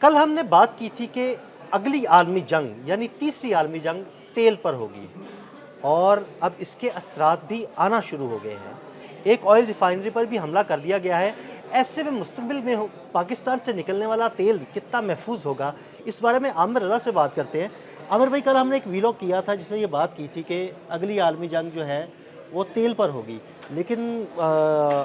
कल हमने बात की थी कि अगली आलमी जंग यानी तीसरी आलमी जंग तेल पर होगी और अब इसके असरात भी आना शुरू हो गए हैं। एक ऑयल रिफाइनरी पर भी हमला कर दिया गया है। ऐसे में मुस्तकबिल में पाकिस्तान से निकलने वाला तेल कितना महफूज होगा, इस बारे में आमिर रज़ा से बात करते हैं। आमिर भाई, कल हमने एक वीलॉग किया था जिसमें ये बात की थी कि अगली आलमी जंग जो है वो तेल पर होगी, लेकिन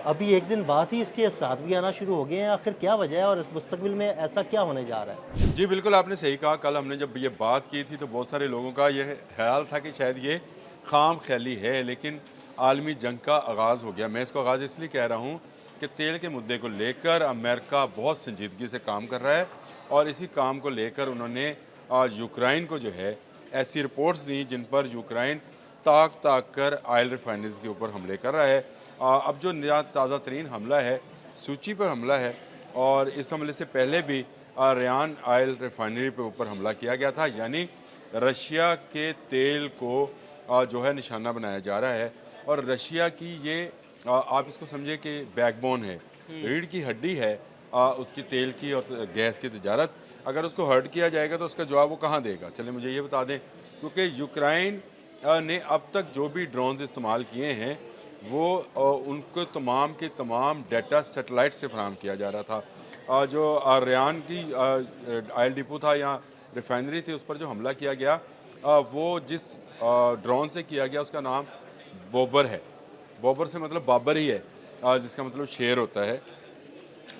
अभी एक दिन बाद ही इसके असरात भी आना शुरू हो गए हैं। आखिर क्या वजह है और इस मुस्तकबिल में ऐसा क्या होने जा रहा है? जी, बिल्कुल आपने सही कहा। कल हमने जब ये बात की थी तो बहुत सारे लोगों का ये ख़्याल था कि शायद ये ख़ाम ख़याली है, लेकिन आलमी जंग का आगाज़ हो गया। मैं इसको आगाज़ इसलिए कह रहा हूँ कि तेल के मुद्दे को लेकर अमेरिका बहुत संजीदगी से काम कर रहा है और इसी काम को लेकर उन्होंने यूक्रेन को जो है ऐसी रिपोर्ट्स दी जिन पर यूक्रेन ताक ताक कर ऑयल रिफाइनरीज़ के ऊपर हमले कर रहा है। अब जो नया ताज़ा तरीन हमला है, सूची पर हमला है और इस हमले से पहले भी रेयान ऑयल रिफाइनरी पे ऊपर हमला किया गया था, यानी रशिया के तेल को जो है निशाना बनाया जा रहा है। और रशिया की ये आप इसको समझे कि बैकबोन है, रीढ़ की हड्डी है उसकी तेल की और गैस की तजारत। अगर उसको हर्ट किया जाएगा तो उसका जवाब वो कहाँ देगा? चले मुझे ये बता दें, क्योंकि यूक्रेन ने अब तक जो भी ड्रोन्स इस्तेमाल किए हैं वो उनको तमाम के तमाम डाटा सेटेलाइट से फराहम किया जा रहा था। जो रेयान की ऑयल डिपो था या रिफाइनरी थी, उस पर जो हमला किया गया वो जिस ड्रोन से किया गया उसका नाम बोबर है। बोबर से मतलब बाबर ही है, जिसका मतलब शेर होता है।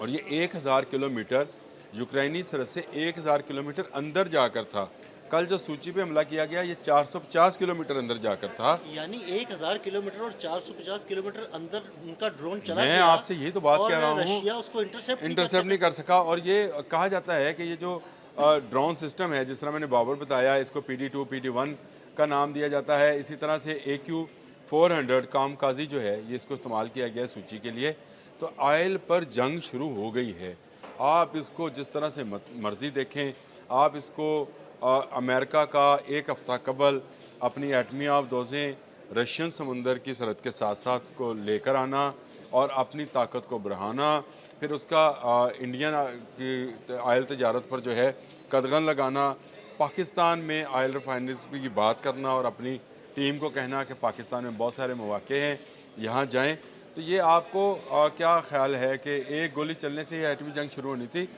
और ये 1000 किलोमीटर यूक्रेनी सरहद से 1000 किलोमीटर अंदर जाकर था। कल जो सूची पे हमला किया गया ये 450 किलोमीटर अंदर जाकर था। यानी 1000 किलोमीटर और 450 किलोमीटर अंदर उनका ड्रोन चला मैं गया आपसे यही तो बात और कह रहा हूँ, रशिया उसको इंटरसेप्ट नहीं कर इंटरसेप्ट सका। नहीं कर सका। और ये कहा जाता है कि ये जो ड्रोन सिस्टम है, जिस तरह मैंने बाबर बताया, इसको PD2 PD1 का नाम दिया जाता है। इसी तरह से AQ400 कामकाजी जो है ये इसको इस्तेमाल किया गया है सूची के लिए। तो ऑयल पर जंग शुरू हो गई है। आप इसको जिस तरह से मर्जी देखें, आप इसको अमेरिका का एक हफ्ता कबल अपनी एटमी आबदोज़ें रशियन समुंदर की सरहद के साथ साथ को लेकर आना और अपनी ताकत को बढ़ाना, फिर उसका इंडियन की आयल तजारत पर जो है कदगन लगाना, पाकिस्तान में आयल रिफाइनरीज की बात करना और अपनी टीम को कहना कि पाकिस्तान में बहुत सारे मौके हैं, यहाँ जाएं। तो ये आपको क्या ख्याल है कि एक गोली चलने से ये एटमी जंग शुरू होनी थी?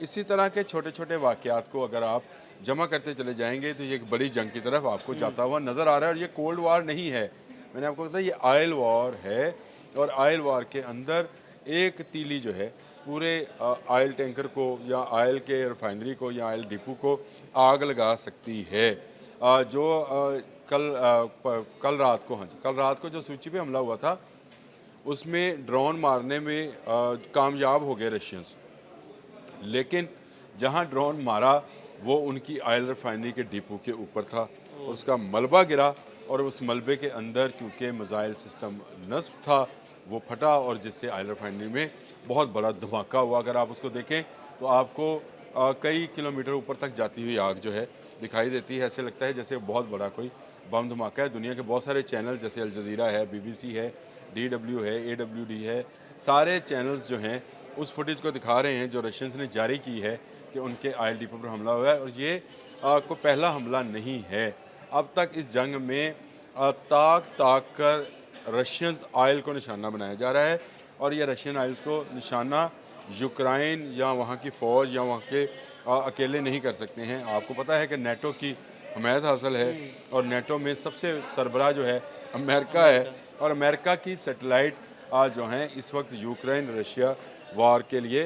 इसी तरह के छोटे छोटे वाक़यात को अगर आप जमा करते चले जाएंगे तो ये एक बड़ी जंग की तरफ आपको जाता हुआ नज़र आ रहा है। और ये कोल्ड वार नहीं है, मैंने आपको बताया, ये ऑयल वॉर है। और ऑयल वॉर के अंदर एक तीली जो है पूरे ऑयल टैंकर को या ऑयल के रिफाइनरी को या ऑयल डिपो को आग लगा सकती है। कल रात को, हाँ जी, कल रात को जो सूची पे हमला हुआ था उसमें ड्रोन मारने में कामयाब हो गए रशियंस, लेकिन जहां ड्रोन मारा वो उनकी ऑयल रिफाइनरी के डिपो के ऊपर था। उसका मलबा गिरा और उस मलबे के अंदर क्योंकि मिसाइल सिस्टम नस्ब था वो फटा और जिससे ऑयल रिफाइनरी में बहुत बड़ा धमाका हुआ। अगर आप उसको देखें तो आपको कई किलोमीटर ऊपर तक जाती हुई आग जो है दिखाई देती है। ऐसे लगता है जैसे बहुत बड़ा कोई बम धमाका है। दुनिया के बहुत सारे चैनल जैसे अल जज़ीरा है, BBC है, DW है, AWD है, सारे चैनल्स जो हैं उस फुटेज को दिखा रहे हैं जो रशियंस ने जारी की है कि उनके ऑयल डिपो पर हमला हुआ है। और ये को पहला हमला नहीं है। अब तक इस जंग में ताक ताक कर रशियंस ऑयल को निशाना बनाया जा रहा है और ये रशियन ऑयल्स को निशाना यूक्रेन या वहाँ की फ़ौज या वहाँ के अकेले नहीं कर सकते हैं। आपको पता है कि नेटो की हमायत हासिल है और नेटो में सबसे सरबराह जो है अमेरिका है। और अमेरिका की सेटेलाइट जो हैं इस वक्त यूक्रेन रशिया वार के लिए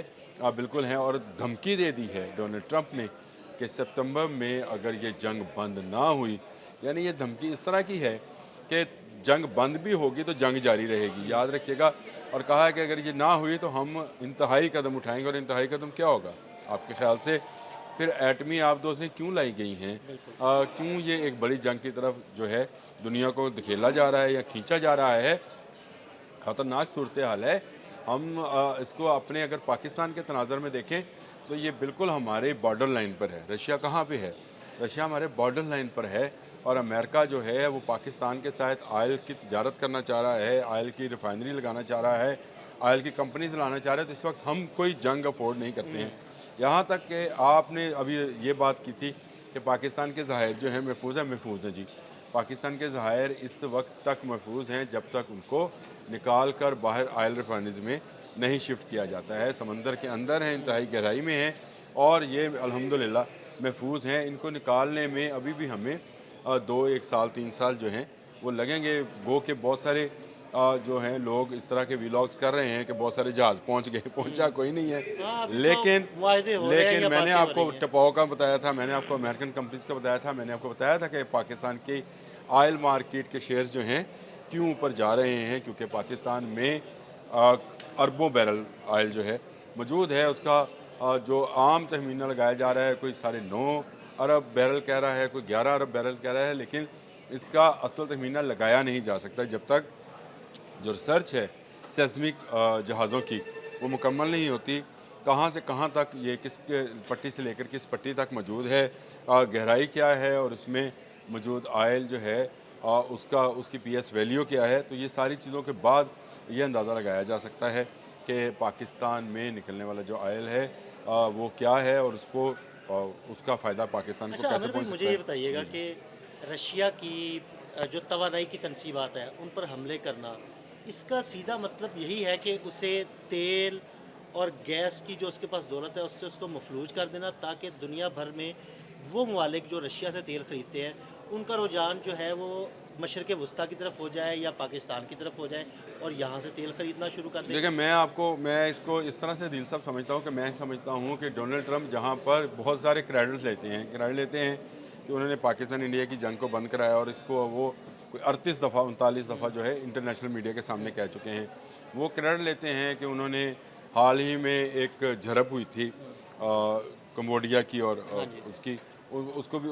बिल्कुल हैं। और धमकी दे दी है डोनाल्ड ट्रंप ने कि सितंबर में अगर ये जंग बंद ना हुई, यानी ये धमकी इस तरह की है कि जंग बंद भी होगी तो जंग जारी रहेगी, याद रखिएगा। और कहा है कि अगर ये ना हुई तो हम इंतहाई कदम उठाएंगे। और इंतहाई कदम क्या होगा आपके ख़्याल से? फिर एटमी आबदोज़ें क्यों लाई गई हैं? क्यों ये एक बड़ी जंग की तरफ जो है दुनिया को धकेला जा रहा है या खींचा जा रहा है? ख़तरनाक सूरत हाल है। हम इसको अपने अगर पाकिस्तान के तनाज़र में देखें तो ये बिल्कुल हमारे बॉर्डर लाइन पर है। रशिया कहाँ पे है? रशिया हमारे बॉर्डर लाइन पर है। और अमेरिका जो है वो पाकिस्तान के साथ ऑयल की तजारत करना चाह रहा है, ऑयल की रिफाइनरी लगाना चाह रहा है, ऑयल की कंपनीज लाना चाह रहे हैं। तो इस वक्त हम कोई जंग अफोर्ड नहीं करते हैं। यहाँ तक कि आपने अभी ये बात की थी कि पाकिस्तान के ज़खायर जो हैं महफूज हैं जी। पाकिस्तान के ज़खायर इस वक्त तक महफूज हैं जब तक उनको निकाल कर बाहर ऑयल रिफाइनरीज़ में नहीं शिफ्ट किया जाता है। समंदर के अंदर हैं, इंतहाई गहराई में हैं और ये अल्हम्दुलिल्लाह महफूज हैं। इनको निकालने में अभी भी हमें 1 साल 3 साल जो हैं वो लगेंगे। गो के बहुत सारे जो हैं लोग इस तरह के व्लॉग्स कर रहे हैं कि बहुत सारे जहाज़ पहुंच गए, पहुंचा कोई नहीं है। हाँ, अभी तो लेकिन मुआहदे हो रहे हैं या मैंने बातें हो आपको रही हैं। टपाओ का बताया था, मैंने आपको अमेरिकन कंपनीज का बताया था, मैंने आपको बताया था कि पाकिस्तान की ऑयल मार्केट के शेयर्स जो हैं क्यों ऊपर जा रहे हैं, क्योंकि पाकिस्तान में अरबों बैरल ऑयल जो है मौजूद है। उसका जो आम तखमीना लगाया जा रहा है कोई 9.5 अरब बैरल कह रहा है, कोई 11 अरब बैरल कह रहा है, लेकिन इसका असल तखमीना लगाया नहीं जा सकता जब तक जो रिसर्च है सेस्मिक जहाज़ों की वो मुकम्मल नहीं होती। कहाँ से कहाँ तक ये किस पट्टी से लेकर किस पट्टी तक मौजूद है, गहराई क्या है और इसमें मौजूद ऑयल जो है उसकी पीएस वैल्यू क्या है, तो ये सारी चीज़ों के बाद ये अंदाज़ा लगाया जा सकता है कि पाकिस्तान में निकलने वाला जो ऑयल है वो क्या है और उसका फ़ायदा पाकिस्तान को अच्छा कैसे आमिर भाई, पहुँच मुझे सकता ये है। बताइएगा जी जी। कि रशिया की जो तवानाई की तनसीबात हैं उन पर हमले करना, इसका सीधा मतलब यही है कि उसे तेल और गैस की जो उसके पास दौलत है उससे उसको मफलूज कर देना, ताकि दुनिया भर में वो ममालिक जो रशिया से तेल ख़रीदते हैं उनका रुझान जो है वो मशरक़ वस्ती की तरफ हो जाए या पाकिस्तान की तरफ हो जाए और यहाँ से तेल ख़रीदना शुरू कर दें। देखिए मैं इसको इस तरह से दिल साहब समझता हूँ कि मैं समझता हूँ कि डोनाल्ड ट्रंप जहाँ पर बहुत सारे क्रेडिट लेते हैं कि उन्होंने पाकिस्तान इंडिया की जंग को बंद कराया और इसको वो कोई 38 दफ़ा 39 दफ़ा जो है इंटरनेशनल मीडिया के सामने कह चुके हैं। वो क्रेडिट लेते हैं कि उन्होंने हाल ही में एक झड़प हुई थी कम्बोडिया की और हाँ जी।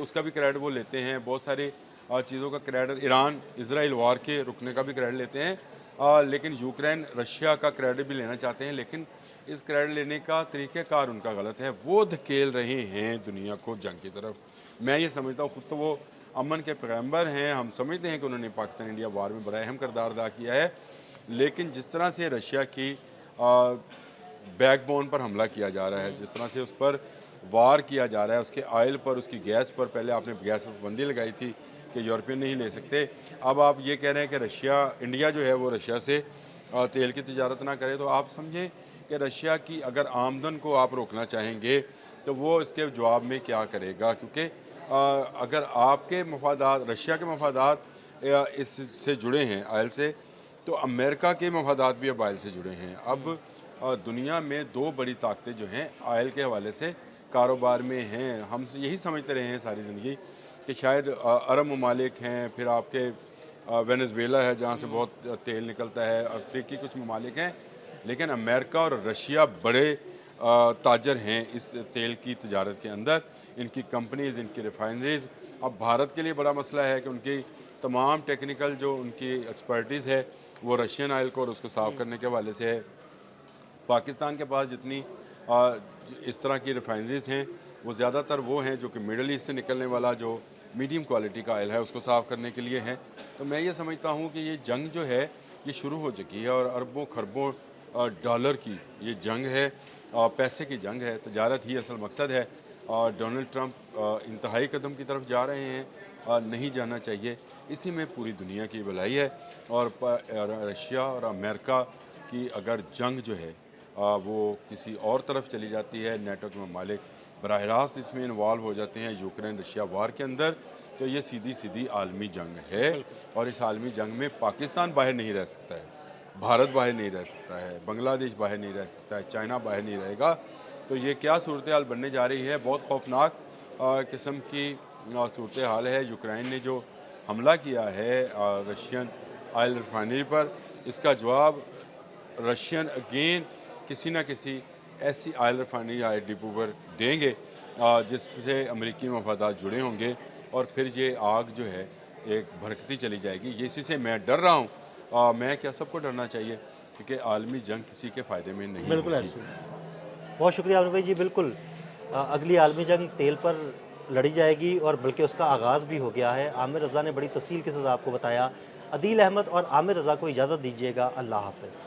उसका भी क्रेडिट वो लेते हैं। बहुत सारी चीज़ों का क्रेडिट ईरान इसराइल वार के रुकने का भी क्रेडिट लेते हैं। लेकिन यूक्रेन रशिया का क्रेडिट भी लेना चाहते हैं, लेकिन इस क्रेडिट लेने का तरीक़ेकार उनका गलत है। वो धकेल रहे हैं दुनिया को जंग की तरफ। मैं ये समझता हूँ खुद तो वो अमन के पैगम्बर हैं, हम समझते हैं कि उन्होंने पाकिस्तान इंडिया वार में बड़ा अहम किरदार अदा किया है, लेकिन जिस तरह से रशिया की बैकबोन पर हमला किया जा रहा है, जिस तरह से उस पर वार किया जा रहा है, उसके ऑयल पर, उसकी गैस पर, पहले आपने गैस पर पाबंदी लगाई थी कि यूरोपियन नहीं ले सकते, अब आप ये कह रहे हैं कि इंडिया जो है वो रशिया से तेल की तिजारत ना करे, तो आप समझें कि रशिया की अगर आमदन को आप रोकना चाहेंगे तो वो इसके जवाब में क्या करेगा, क्योंकि अगर आपके मफादात, रशिया के मफादात इससे जुड़े हैं ऑयल से, तो अमेरिका के मफादात भी अब ऑयल से जुड़े हैं। अब दुनिया में 2 बड़ी ताकतें जो हैं ऑयल के हवाले से कारोबार में हैं। हम यही समझते रहे हैं सारी ज़िंदगी कि शायद अरब ममालिक हैं, फिर आपके वेनेज़ुएला है जहाँ से बहुत तेल निकलता है, अफ्रीकी कुछ ममालिक हैं, लेकिन अमेरिका और रशिया बड़े ताजर हैं इस तेल की तजारत के अंदर। इनकी कंपनीज़, इनकी रिफाइनरीज़, अब भारत के लिए बड़ा मसला है कि उनकी तमाम टेक्निकल जो उनकी एक्सपर्टीज़ है वो रशियन ऑयल को और उसको साफ़ करने के हवाले से है। पाकिस्तान के पास जितनी इस तरह की रिफाइनरीज़ हैं वो ज़्यादातर वो हैं जो कि मिडल ईस्ट से निकलने वाला जो मीडियम क्वालिटी का ऑयल है उसको साफ़ करने के लिए है। तो मैं ये समझता हूँ कि ये जंग जो है ये शुरू हो चुकी है और अरबों खरबों डॉलर की ये जंग है, पैसे की जंग है, तजारत ही असल मकसद है। और डोनाल्ड ट्रंप इंतहाई कदम की तरफ जा रहे हैं, नहीं जाना चाहिए। इसी में पूरी दुनिया की भलाई है और रशिया और अमेरिका की अगर जंग जो है वो किसी और तरफ चली जाती है, नेटो के ममालिक बराह रास्त इसमें इन्वॉल्व हो जाते हैं यूक्रेन रशिया वार के अंदर, तो ये सीधी सीधी आलमी जंग है और इस आलमी जंग में पाकिस्तान बाहर नहीं रह सकता है, भारत बाहर नहीं रह सकता है, बांग्लादेश बाहर नहीं रह सकता है, चाइना बाहर नहीं रहेगा। तो ये क्या सूरत हाल बनने जा रही है, बहुत खौफनाक किस्म की सूरत हाल है। यूक्रेन ने जो हमला किया है रशियन ऑयल रिफाइनरी पर, इसका जवाब रशियन अगेन किसी न किसी ऐसी ऑयल रिफाइनरी या डिपो पर देंगे जिससे अमेरिकी मफादात जुड़े होंगे और फिर ये आग जो है एक भड़कती चली जाएगी। ये इसी से मैं डर रहा हूँ। मैं क्या, सबको डरना चाहिए, क्योंकि आलमी जंग किसी के फ़ायदे में नहीं बिल्कुल होगी। ऐसे ही। बहुत शुक्रिया आमिर भाई जी, बिल्कुल अगली आलमी जंग तेल पर लड़ी जाएगी और बल्कि उसका आगाज़ भी हो गया है। आमिर रज़ा ने बड़ी तफसील के साथ आपको बताया। अदील अहमद और आमिर रज़ा को इजाज़त दीजिएगा। अल्लाह हाफ़िज़।